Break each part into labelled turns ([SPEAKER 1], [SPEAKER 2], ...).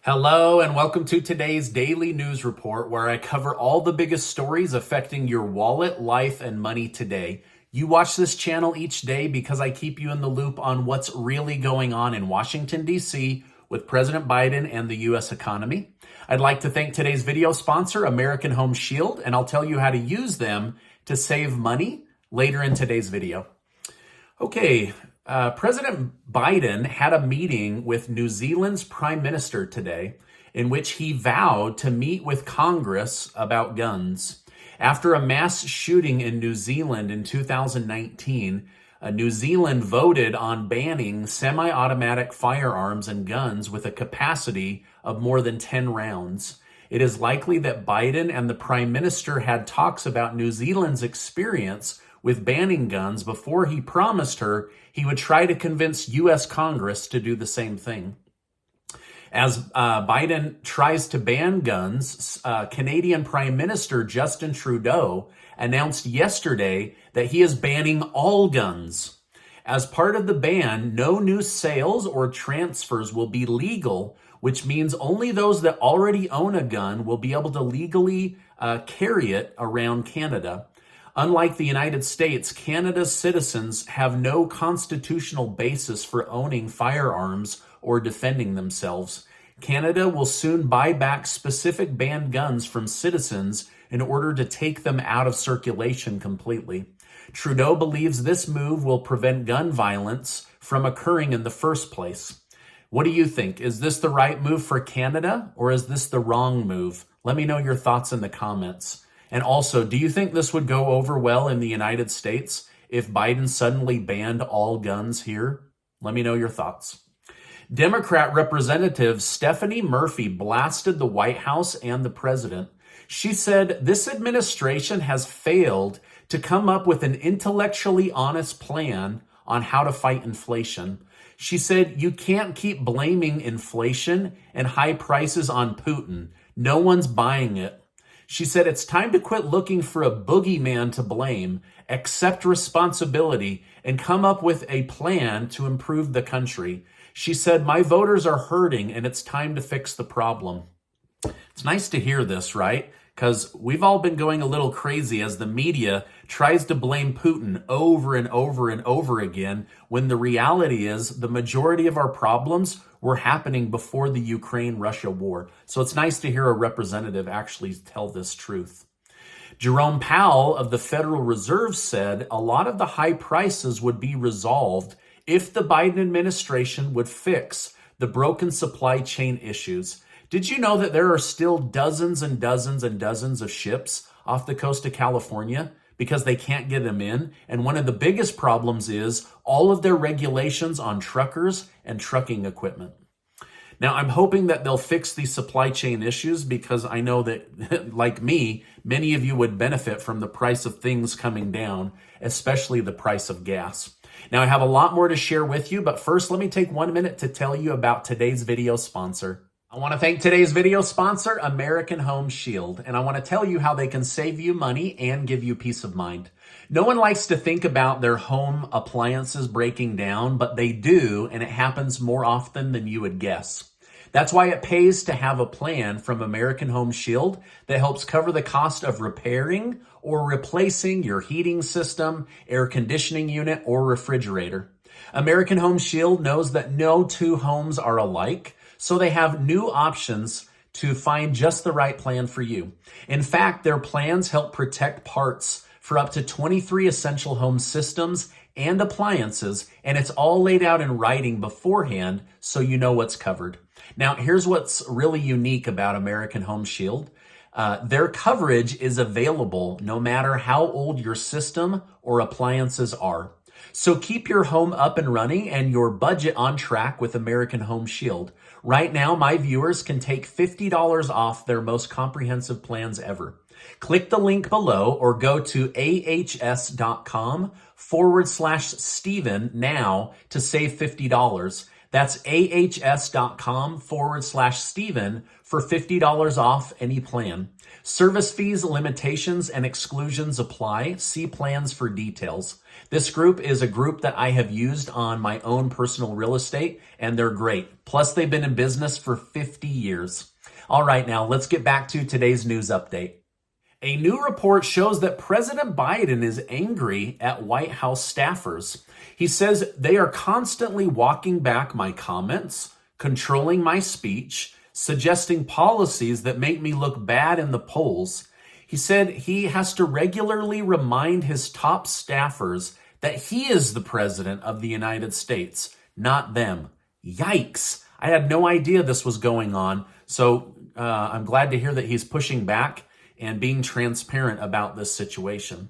[SPEAKER 1] Hello and welcome to today's daily news report where I cover all the biggest stories affecting your wallet, life, and money today. You watch this channel each day because I keep you in the loop on what's really going on in Washington, D.C. with President Biden and the U.S. economy. I'd like to thank today's video sponsor, American Home Shield, and I'll tell you how to use them to save money later in today's video. Okay. President Biden had a meeting with New Zealand's Prime Minister today in which he vowed to meet with Congress about guns. After a mass shooting in New Zealand in 2019, New Zealand voted on banning semi-automatic firearms and guns with a capacity of more than 10 rounds. It is likely that Biden and the Prime Minister had talks about New Zealand's experience with banning guns before he promised her he would try to convince U.S. Congress to do the same thing. As Biden tries to ban guns, Canadian Prime Minister Justin Trudeau announced yesterday that he is banning all guns. As part of the ban, no new sales or transfers will be legal, which means only those that already own a gun will be able to legally carry it around Canada. Unlike the United States, Canada's citizens have no constitutional basis for owning firearms or defending themselves. Canada will soon buy back specific banned guns from citizens in order to take them out of circulation completely. Trudeau believes this move will prevent gun violence from occurring in the first place. What do you think? Is this the right move for Canada or is this the wrong move? Let me know your thoughts in the comments. And also, do you think this would go over well in the United States if Biden suddenly banned all guns here? Let me know your thoughts. Democrat Representative Stephanie Murphy blasted the White House and the president. She said this administration has failed to come up with an intellectually honest plan on how to fight inflation. She said, you can't keep blaming inflation and high prices on Putin. No one's buying it. She said it's time to quit looking for a boogeyman to blame, accept responsibility, and come up with a plan to improve the country. She said, my voters are hurting and it's time to fix the problem. It's nice to hear this, right? Because we've all been going a little crazy as the media tries to blame Putin over and over and over again, when the reality is the majority of our problems were happening before the Ukraine-Russia war. So it's nice to hear a representative actually tell this truth. Jerome Powell of the Federal Reserve said a lot of the high prices would be resolved if the Biden administration would fix the broken supply chain issues. Did you know that there are still dozens and dozens and dozens of ships off the coast of California because they can't get them in? And one of the biggest problems is all of their regulations on truckers and trucking equipment. Now, I'm hoping that they'll fix these supply chain issues because I know that, like me, many of you would benefit from the price of things coming down, especially the price of gas. Now, I have a lot more to share with you, but first, let me take 1 minute to tell you about today's video sponsor. I want to thank today's video sponsor, American Home Shield, and I want to tell you how they can save you money and give you peace of mind. No one likes to think about their home appliances breaking down, but they do, and it happens more often than you would guess. That's why it pays to have a plan from American Home Shield that helps cover the cost of repairing or replacing your heating system, air conditioning unit, or refrigerator. American Home Shield knows that no two homes are alike, so they have new options to find just the right plan for you. In fact, their plans help protect parts for up to 23 essential home systems and appliances, and it's all laid out in writing beforehand so you know what's covered. Now, here's what's really unique about American Home Shield. Their coverage is available no matter how old your system or appliances are. So keep your home up and running and your budget on track with American Home Shield. Right now, my viewers can take $50 off their most comprehensive plans ever. Click the link below or go to ahs.com/Stephen now to save $50. That's ahs.com/Stephen for $50 off any plan. Service fees, limitations, and exclusions apply. See plans for details. This group is a group that I have used on my own personal real estate, and they're great. Plus, they've been in business for 50 years. All right, now let's get back to today's news update. A new report shows that President Biden is angry at White House staffers. He says they are constantly walking back my comments, controlling my speech, suggesting policies that make me look bad in the polls. He said he has to regularly remind his top staffers that he is the president of the United States, not them. Yikes. I had no idea this was going on. So I'm glad to hear that he's pushing back and being transparent about this situation.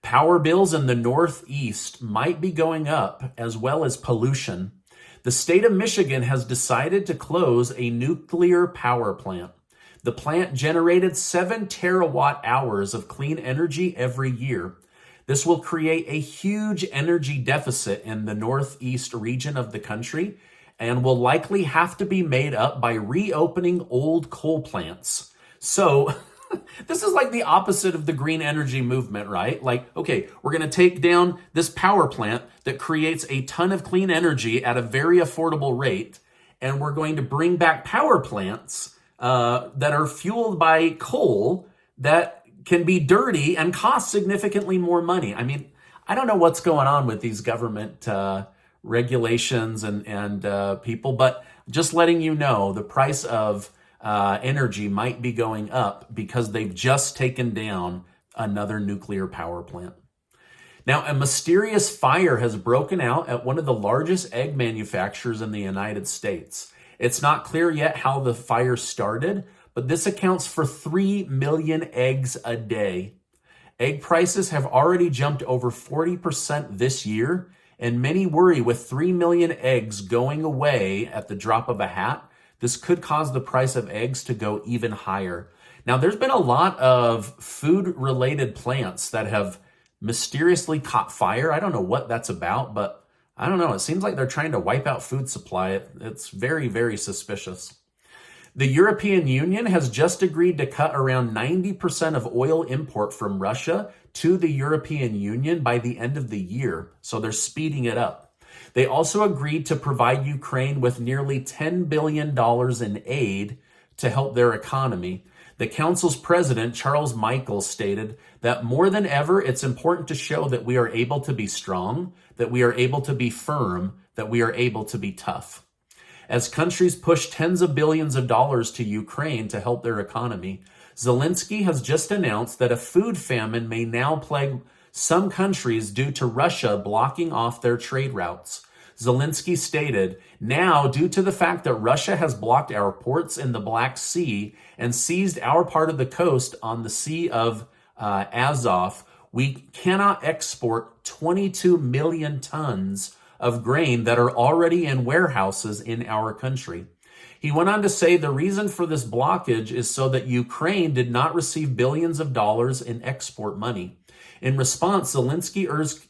[SPEAKER 1] Power bills in the Northeast might be going up, as well as pollution. The state of Michigan has decided to close a nuclear power plant. The plant generated 7 terawatt hours of clean energy every year. This will create a huge energy deficit in the Northeast region of the country and will likely have to be made up by reopening old coal plants. So this is like the opposite of the green energy movement, right? Like, okay, we're going to take down this power plant that creates a ton of clean energy at a very affordable rate, and we're going to bring back power plants that are fueled by coal that can be dirty and cost significantly more money. I mean, I don't know what's going on with these government regulations and people, but just letting you know, the price of energy might be going up because they've just taken down another nuclear power plant. Now, a mysterious fire has broken out at one of the largest egg manufacturers in the United States. It's not clear yet how the fire started, but this accounts for 3 million eggs a day. Egg prices have already jumped over 40% this year, and many worry with 3 million eggs going away at the drop of a hat, this could cause the price of eggs to go even higher. Now, there's been a lot of food-related plants that have mysteriously caught fire. I don't know what that's about, but I don't know. It seems like they're trying to wipe out food supply. It's very, very suspicious. The European Union has just agreed to cut around 90% of oil import from Russia to the European Union by the end of the year. So they're speeding it up. They also agreed to provide Ukraine with nearly $10 billion in aid to help their economy. The Council's president, Charles Michel, stated that more than ever, it's important to show that we are able to be strong, that we are able to be firm, that we are able to be tough. As countries push tens of billions of dollars to Ukraine to help their economy, Zelensky has just announced that a food famine may now plague some countries due to Russia blocking off their trade routes. Zelensky stated, now, due to the fact that Russia has blocked our ports in the Black Sea and seized our part of the coast on the Sea of Azov, we cannot export 22 million tons of grain that are already in warehouses in our country. He went on to say the reason for this blockage is so that Ukraine did not receive billions of dollars in export money. In response, Zelensky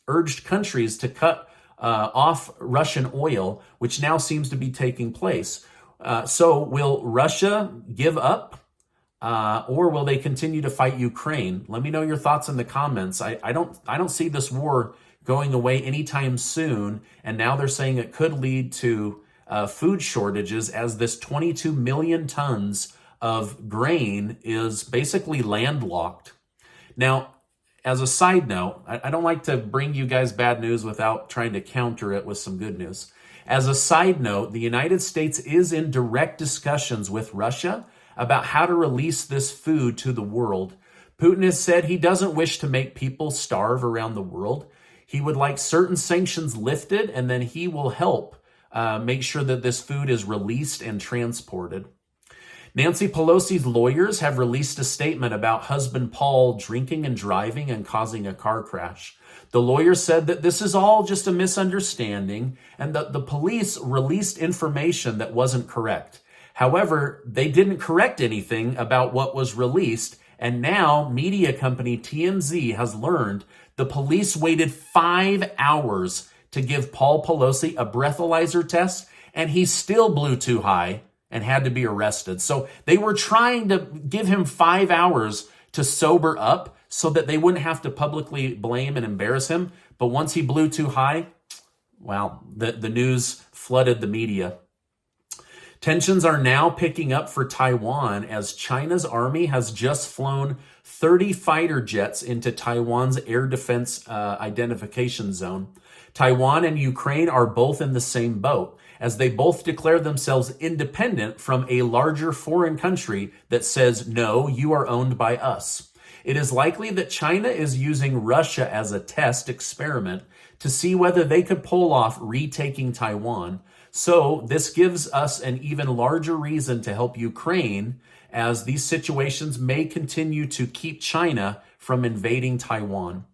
[SPEAKER 1] urged countries to cut off Russian oil, which now seems to be taking place. So will Russia give up or will they continue to fight Ukraine? Let me know your thoughts in the comments. I don't see this war going away anytime soon. And now they're saying it could lead to food shortages as this 22 million tons of grain is basically landlocked. Now, as a side note, I don't like to bring you guys bad news without trying to counter it with some good news. As a side note, the United States is in direct discussions with Russia about how to release this food to the world. Putin has said he doesn't wish to make people starve around the world. He would like certain sanctions lifted, and then he will help make sure that this food is released and transported. Nancy Pelosi's lawyers have released a statement about husband Paul drinking and driving and causing a car crash. The lawyer said that this is all just a misunderstanding and that the police released information that wasn't correct. However, they didn't correct anything about what was released, and now media company TMZ has learned the police waited 5 hours to give Paul Pelosi a breathalyzer test, and he still blew too high and had to be arrested. So they were trying to give him 5 hours to sober up so that they wouldn't have to publicly blame and embarrass him. But once he blew too high, well, the news flooded the media. Tensions are now picking up for Taiwan as China's army has just flown 30 fighter jets into Taiwan's air defense identification zone. Taiwan and Ukraine are both in the same boat, as they both declare themselves independent from a larger foreign country that says, no, you are owned by us. It is likely that China is using Russia as a test experiment to see whether they could pull off retaking Taiwan. So this gives us an even larger reason to help Ukraine, as these situations may continue to keep China from invading Taiwan.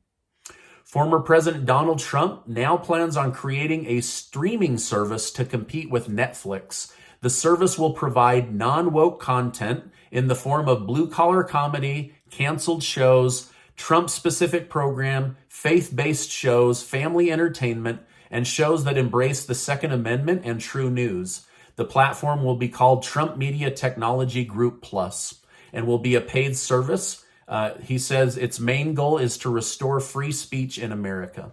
[SPEAKER 1] Former President Donald Trump now plans on creating a streaming service to compete with Netflix. The service will provide non-woke content in the form of blue-collar comedy, canceled shows, Trump-specific program, faith-based shows, family entertainment, and shows that embrace the Second Amendment and true news. The platform will be called Trump Media Technology Group Plus and will be a paid service. He says its main goal is to restore free speech in America.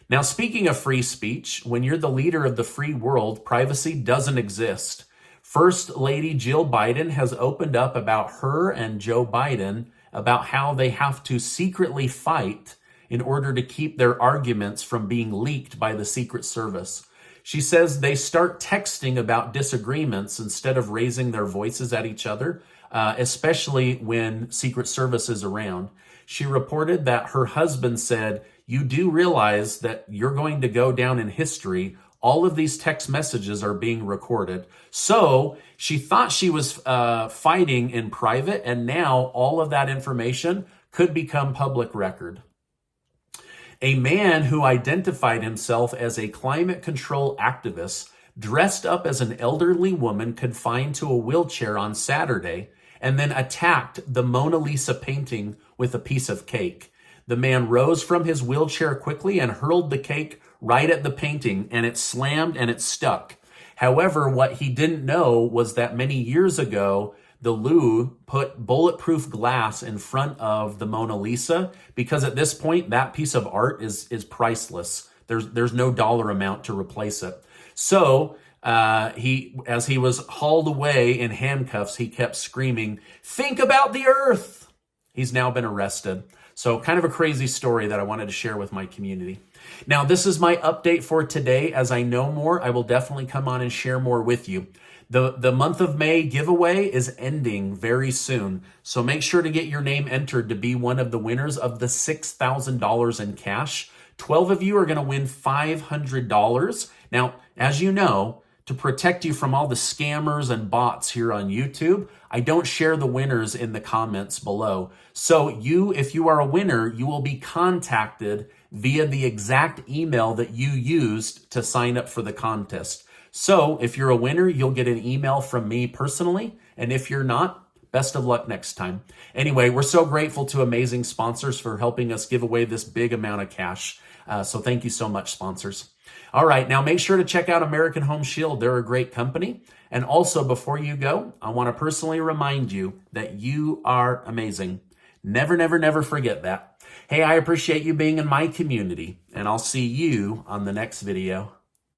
[SPEAKER 1] Now, speaking of free speech, when you're the leader of the free world, privacy doesn't exist. First Lady Jill Biden has opened up about her and Joe Biden about how they have to secretly fight in order to keep their arguments from being leaked by the Secret Service. She says they start texting about disagreements instead of raising their voices at each other, especially when Secret Service is around. She reported that her husband said, "You do realize that you're going to go down in history. All of these text messages are being recorded." So she thought she was fighting in private, and now all of that information could become public record. A man who identified himself as a climate control activist dressed up as an elderly woman confined to a wheelchair on Saturday and then attacked the Mona Lisa painting with a piece of cake. The man rose from his wheelchair quickly and hurled the cake right at the painting, and it slammed and it stuck. However, what he didn't know was that many years ago, the Louvre put bulletproof glass in front of the Mona Lisa because at this point, that piece of art is priceless. There's no dollar amount to replace it. So as he was hauled away in handcuffs, he kept screaming, "Think about the earth!" He's now been arrested. So kind of a crazy story that I wanted to share with my community. Now, this is my update for today. As I know more, I will definitely come on and share more with you. The month of May giveaway is ending very soon. So make sure to get your name entered to be one of the winners of the $6,000 in cash. 12 of you are going to win $500. Now, as you know, to protect you from all the scammers and bots here on YouTube, I don't share the winners in the comments below. So if you are a winner, you will be contacted via the exact email that you used to sign up for the contest. So if you're a winner, you'll get an email from me personally. And if you're not, best of luck next time. Anyway, we're so grateful to amazing sponsors for helping us give away this big amount of cash. So thank you so much, sponsors. All right, now make sure to check out American Home Shield. They're a great company. And also, before you go, I want to personally remind you that you are amazing. Never, never, never forget that. Hey, I appreciate you being in my community, and I'll see you on the next video.